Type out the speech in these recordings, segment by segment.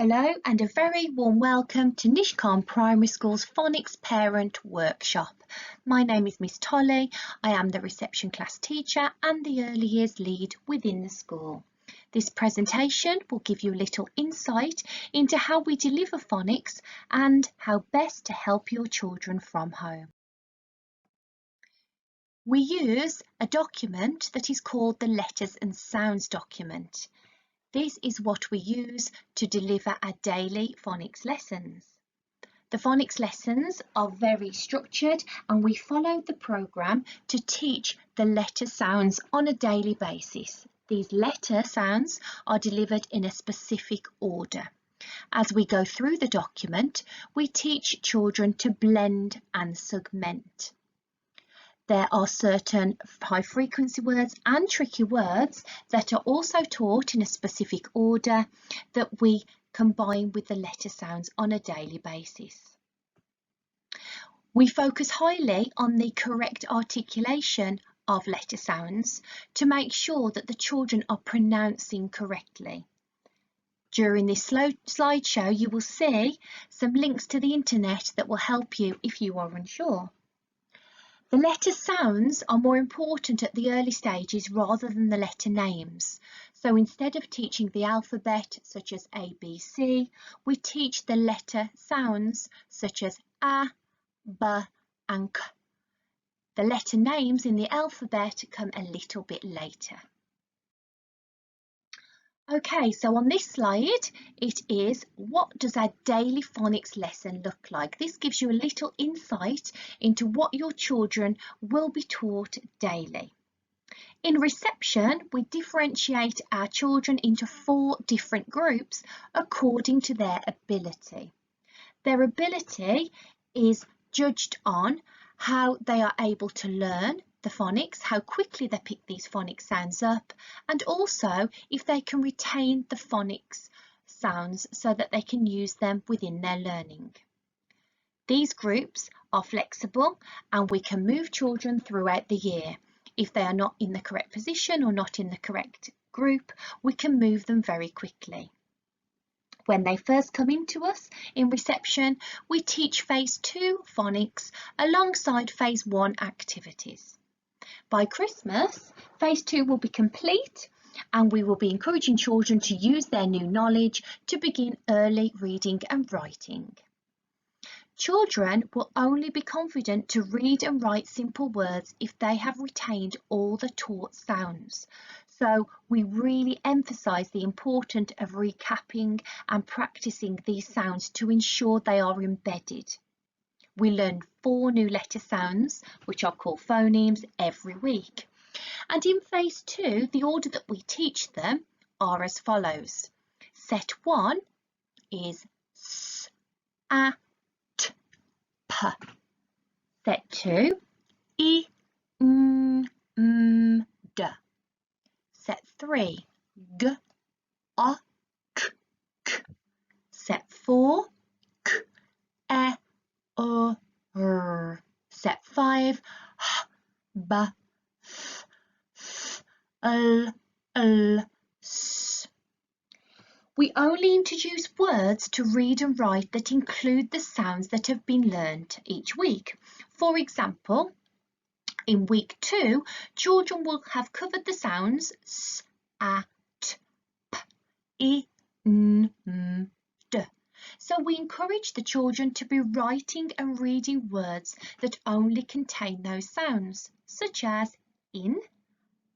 Hello and a very warm welcome to Nishcombe Primary School's Phonics Parent Workshop. My name is Miss Tolly. I am the reception class teacher and the early years lead within the school. This presentation will give you a little insight into how we deliver phonics and how best to help your children from home. We use a document that is called the Letters and Sounds document. This is what we use to deliver our daily phonics lessons. The phonics lessons are very structured and we follow the programme to teach the letter sounds on a daily basis. These letter sounds are delivered in a specific order. As we go through the document, we teach children to blend and segment. There are certain high frequency words and tricky words that are also taught in a specific order that we combine with the letter sounds on a daily basis. We focus highly on the correct articulation of letter sounds to make sure that the children are pronouncing correctly. During this slideshow, you will see some links to the internet that will help you if you are unsure. The letter sounds are more important at the early stages rather than the letter names. So instead of teaching the alphabet such as A, B, C, we teach the letter sounds such as A, B and K. The letter names in the alphabet come a little bit later. Okay, so on this slide, it is what does our daily phonics lesson look like? This gives you a little insight into what your children will be taught daily. In reception, we differentiate our children into 4 different groups according to their ability. Their ability is judged on how they are able to learn the phonics, how quickly they pick these phonics sounds up, and also if they can retain the phonics sounds so that they can use them within their learning. These groups are flexible and we can move children throughout the year. If they are not in the correct position or not in the correct group, we can move them very quickly. When they first come into us in reception, we teach phase 2 phonics alongside phase 1 activities. By Christmas, phase 2 will be complete and we will be encouraging children to use their new knowledge to begin early reading and writing. Children will only be confident to read and write simple words if they have retained all the taught sounds. So we really emphasise the importance of recapping and practising these sounds to ensure they are embedded. We learn 4 new letter sounds, which are called phonemes, every week. And in phase 2, the order that we teach them are as follows. Set 1 is S, A, T, P. Set 2, I, N, M, D. Set 3, G, A, K, K. Set 4, K, E, O, R. Set 5, H, B, F, F, L, L, S. We only introduce words to read and write that include the sounds that have been learnt each week. For example, in week 2, children will have covered the sounds S, A, T, P, I, N, M, D. So we encourage the children to be writing and reading words that only contain those sounds, such as in,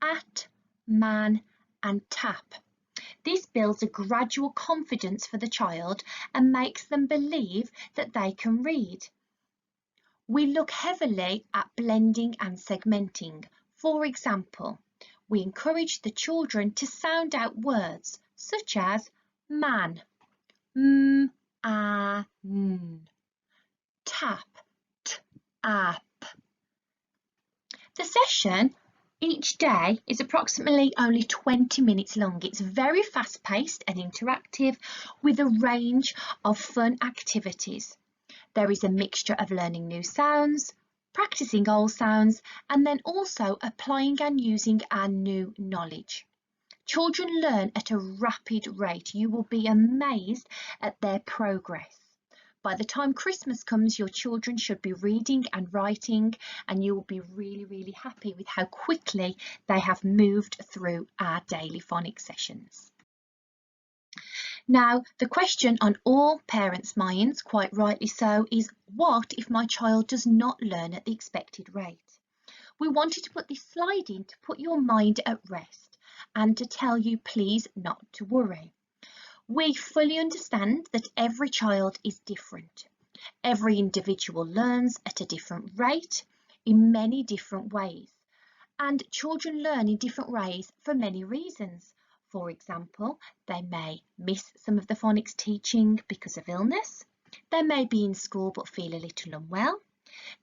at, man and tap. This builds a gradual confidence for the child and makes them believe that they can read. We look heavily at blending and segmenting. For example, we encourage the children to sound out words such as man, m, a, n, tap, t, ap. The session each day is approximately only 20 minutes long. It's very fast-paced and interactive with a range of fun activities. There is a mixture of learning new sounds, practicing old sounds, and then also applying and using our new knowledge. Children learn at a rapid rate. You will be amazed at their progress. By the time Christmas comes, your children should be reading and writing, and you will be really, really happy with how quickly they have moved through our daily phonics sessions. Now, the question on all parents' minds, quite rightly so, is what if my child does not learn at the expected rate? We wanted to put this slide in to put your mind at rest and to tell you please not to worry. We fully understand that every child is different. Every individual learns at a different rate in many different ways, and children learn in different ways for many reasons. For example, they may miss some of the phonics teaching because of illness. They may be in school but feel a little unwell.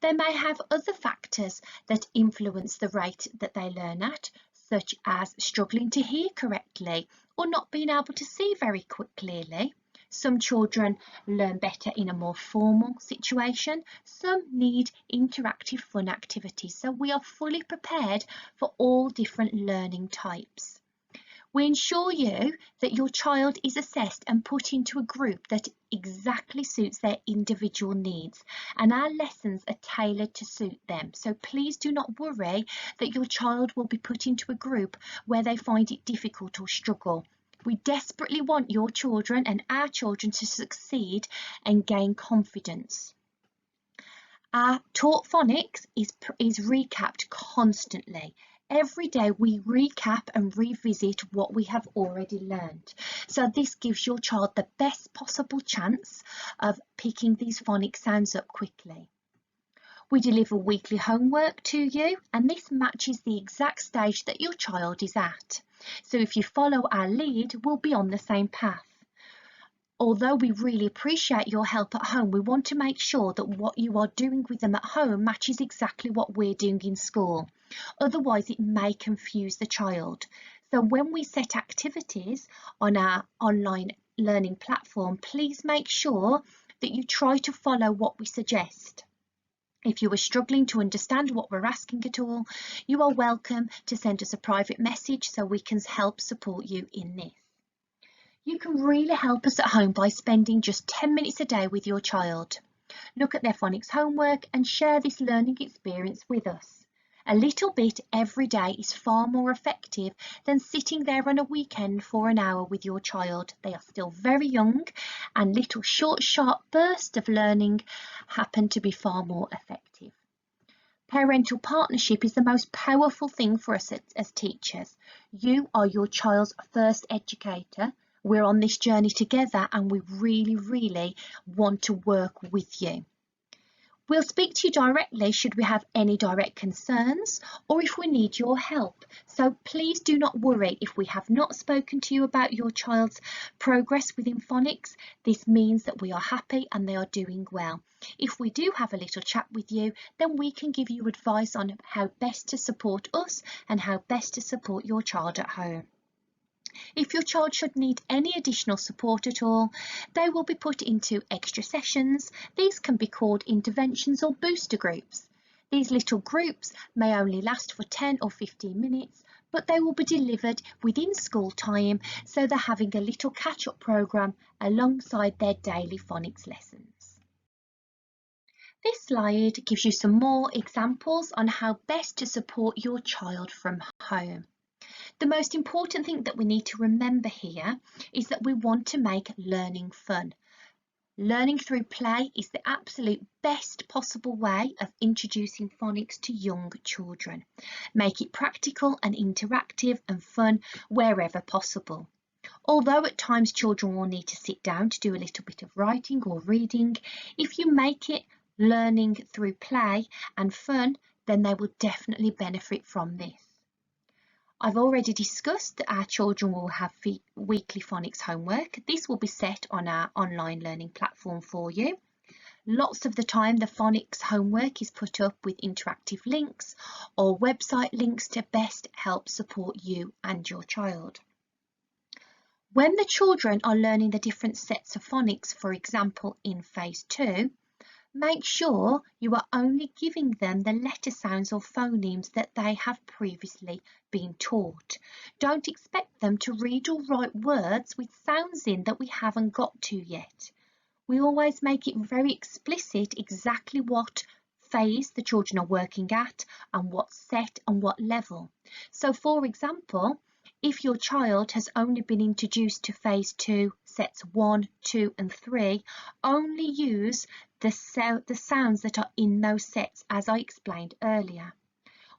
They may have other factors that influence the rate that they learn at, such as struggling to hear correctly or not being able to see very clearly. Some children learn better in a more formal situation. Some need interactive fun activities. So we are fully prepared for all different learning types. We ensure you that your child is assessed and put into a group that exactly suits their individual needs, and our lessons are tailored to suit them. So please do not worry that your child will be put into a group where they find it difficult or struggle. We desperately want your children and our children to succeed and gain confidence. Our taught phonics is recapped constantly. Every day we recap and revisit what we have already learned. So this gives your child the best possible chance of picking these phonics sounds up quickly. We deliver weekly homework to you, and this matches the exact stage that your child is at. So if you follow our lead, we'll be on the same path. Although we really appreciate your help at home, we want to make sure that what you are doing with them at home matches exactly what we're doing in school. Otherwise, it may confuse the child. So when we set activities on our online learning platform, please make sure that you try to follow what we suggest. If you are struggling to understand what we're asking at all, you are welcome to send us a private message so we can help support you in this. You can really help us at home by spending just 10 minutes a day with your child. Look at their phonics homework and share this learning experience with us. A little bit every day is far more effective than sitting there on a weekend for an hour with your child. They are still very young, and little short, sharp bursts of learning happen to be far more effective. Parental partnership is the most powerful thing for us as teachers. You are your child's first educator. We're on this journey together, and we really, really want to work with you. We'll speak to you directly should we have any direct concerns or if we need your help. So please do not worry if we have not spoken to you about your child's progress within phonics. This means that we are happy and they are doing well. If we do have a little chat with you, then we can give you advice on how best to support us and how best to support your child at home. If your child should need any additional support at all, they will be put into extra sessions. These can be called interventions or booster groups. These little groups may only last for 10 or 15 minutes, but they will be delivered within school time, so they're having a little catch-up programme alongside their daily phonics lessons. This slide gives you some more examples on how best to support your child from home. The most important thing that we need to remember here is that we want to make learning fun. Learning through play is the absolute best possible way of introducing phonics to young children. Make it practical and interactive and fun wherever possible. Although at times children will need to sit down to do a little bit of writing or reading, if you make it learning through play and fun, then they will definitely benefit from this. I've already discussed that our children will have weekly phonics homework. This will be set on our online learning platform for you. Lots of the time the phonics homework is put up with interactive links or website links to best help support you and your child. When the children are learning the different sets of phonics, for example in phase 2, Make sure you are only giving them the letter sounds or phonemes that they have previously been taught. Don't expect them to read or write words with sounds in that we haven't got to yet. We always make it very explicit exactly what phase the children are working at and what set and what level. So for example, if your child has only been introduced to phase 2, sets 1, 2 and 3, only use the sounds that are in those sets as I explained earlier.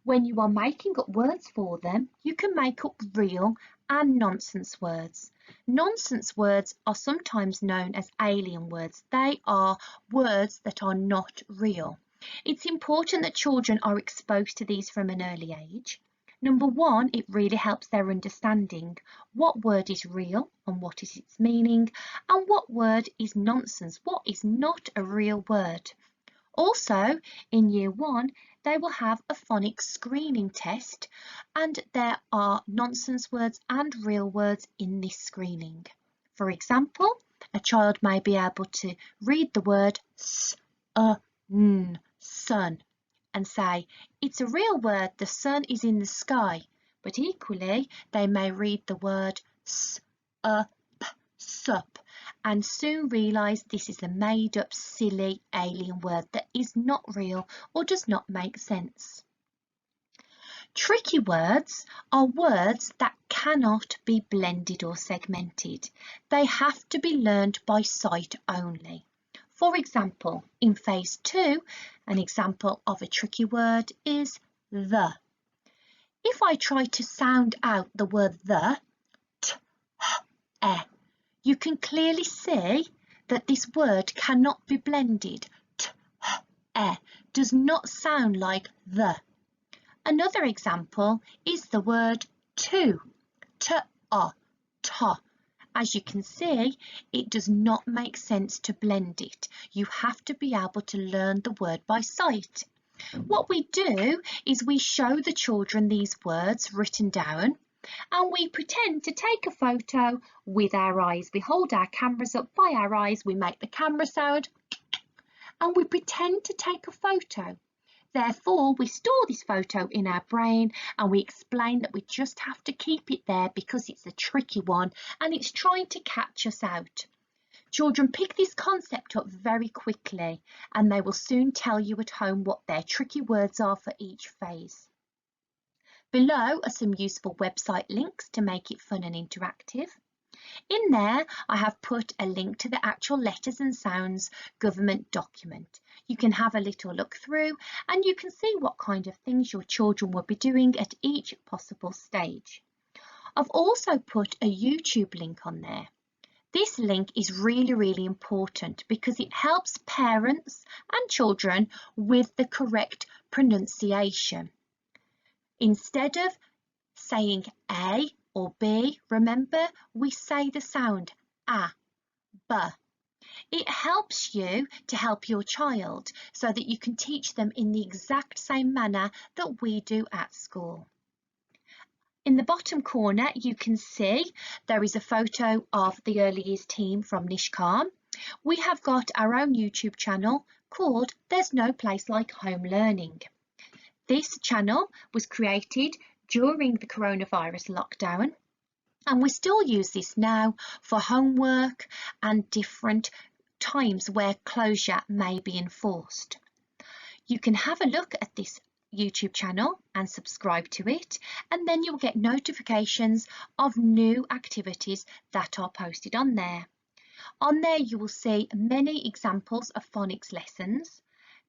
When you are making up words for them, you can make up real and nonsense words. Nonsense words are sometimes known as alien words. They are words that are not real. It's important that children are exposed to these from an early age. Number one, it really helps their understanding. What word is real and what is its meaning, and what word is nonsense, what is not a real word. Also, in year 1, they will have a phonics screening test, and there are nonsense words and real words in this screening. For example, a child may be able to read the word sun, and say, it's a real word, the sun is in the sky. But equally, they may read the word sup, and soon realise this is a made-up, silly, alien word that is not real or does not make sense. Tricky words are words that cannot be blended or segmented. They have to be learned by sight only. For example, in phase 2, an example of a tricky word is the. If I try to sound out the word the, you can clearly see that this word cannot be blended. Does not sound like the. Another example is the word to, ta. As you can see, it does not make sense to blend it. You have to be able to learn the word by sight. What we do is we show the children these words written down, and we pretend to take a photo with our eyes. We hold our cameras up by our eyes, we make the camera sound, and we pretend to take a photo. Therefore, we store this photo in our brain and we explain that we just have to keep it there because it's a tricky one and it's trying to catch us out. Children pick this concept up very quickly and they will soon tell you at home what their tricky words are for each phase. Below are some useful website links to make it fun and interactive. In there, I have put a link to the actual letters and sounds government document. You can have a little look through and you can see what kind of things your children will be doing at each possible stage. I've also put a YouTube link on there. This link is really important because it helps parents and children with the correct pronunciation. Instead of saying A or B, remember we say the sound A, B. It helps you to help your child so that you can teach them in the exact same manner that we do at school. In the bottom corner you can see there is a photo of the early years team from Nishkam. We have got our own YouTube channel called There's No Place Like Home Learning. This channel was created during the coronavirus lockdown, and we still use this now for homework and different times where closure may be enforced. You can have a look at this YouTube channel and subscribe to it, and then you'll get notifications of new activities that are posted on there. On there you will see many examples of phonics lessons,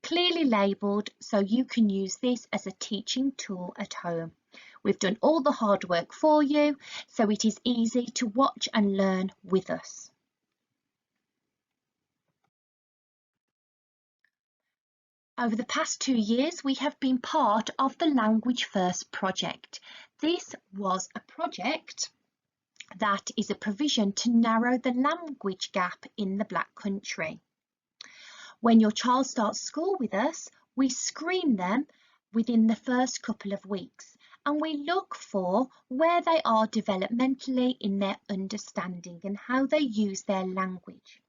clearly labelled so you can use this as a teaching tool at home. We've done all the hard work for you, so it is easy to watch and learn with us. Over the past 2 years, we have been part of the Language First project. This was a project that is a provision to narrow the language gap in the Black Country. When your child starts school with us, we screen them within the first couple of weeks and we look for where they are developmentally in their understanding and how they use their language.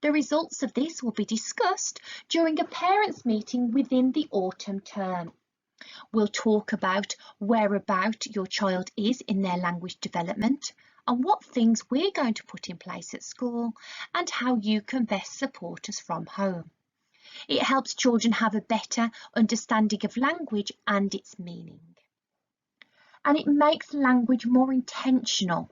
The results of this will be discussed during a parents' meeting within the autumn term. We'll talk about whereabout your child is in their language development and what things we're going to put in place at school and how you can best support us from home. It helps children have a better understanding of language and its meaning. And it makes language more intentional.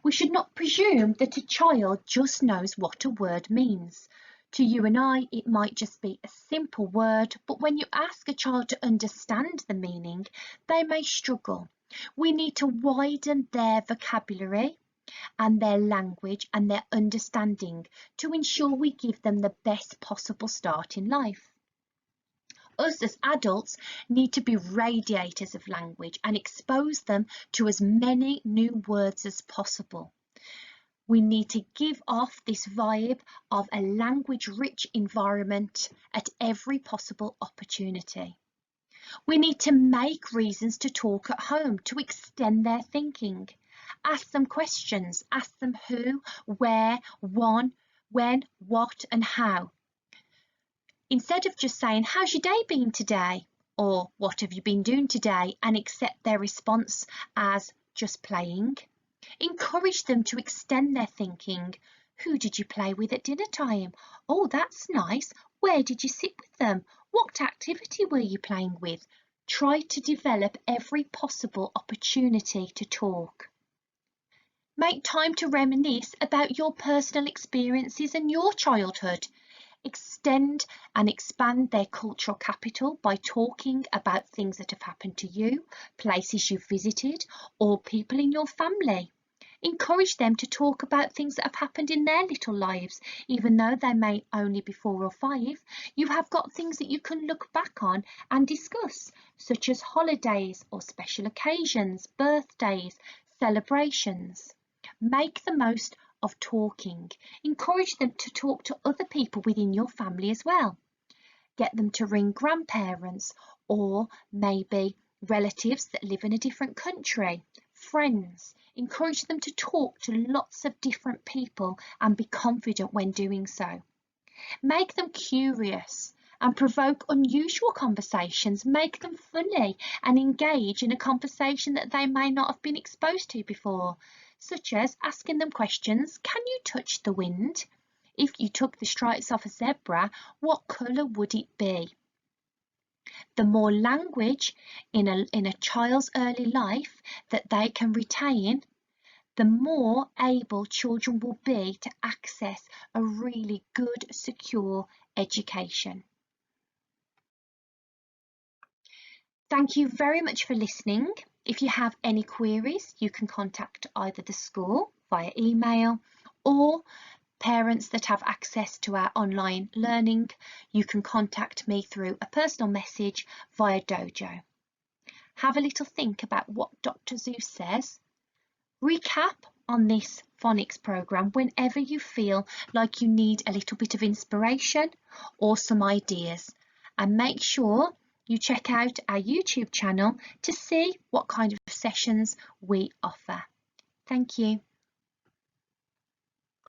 We should not presume that a child just knows what a word means. To you and I, it might just be a simple word, but when you ask a child to understand the meaning, they may struggle. We need to widen their vocabulary and their language and their understanding to ensure we give them the best possible start in life. Us as adults need to be radiators of language and expose them to as many new words as possible. We need to give off this vibe of a language-rich environment at every possible opportunity. We need to make reasons to talk at home to extend their thinking. Ask them questions, ask them who, where, when, what and how. Instead of just saying, how's your day been today? Or what have you been doing today? And accept their response as just playing. Encourage them to extend their thinking. Who did you play with at dinner time? Oh, that's nice. Where did you sit with them? What activity were you playing with? Try to develop every possible opportunity to talk. Make time to reminisce about your personal experiences and your childhood. Extend and expand their cultural capital by talking about things that have happened to you, places you've visited, or people in your family. Encourage them to talk about things that have happened in their little lives, even though they may only be 4 or 5. You have got things that you can look back on and discuss, such as holidays or special occasions, birthdays, celebrations. Make the most of talking. Encourage them to talk to other people within your family as well. Get them to ring grandparents or maybe relatives that live in a different country, friends. Encourage them to talk to lots of different people and be confident when doing so. Make them curious and provoke unusual conversations. Make them funny and engage in a conversation that they may not have been exposed to before, such as asking them questions. Can you touch the wind? If you took the stripes off a zebra, what colour would it be? The more language in a child's early life that they can retain, the more able children will be to access a really good, secure education. Thank you very much for listening. If you have any queries, you can contact either the school via email or parents that have access to our online learning. You can contact me through a personal message via Dojo. Have a little think about what Dr. Zeus says. Recap on this phonics program whenever you feel like you need a little bit of inspiration or some ideas, and make sure you check out our YouTube channel to see what kind of sessions we offer. Thank you.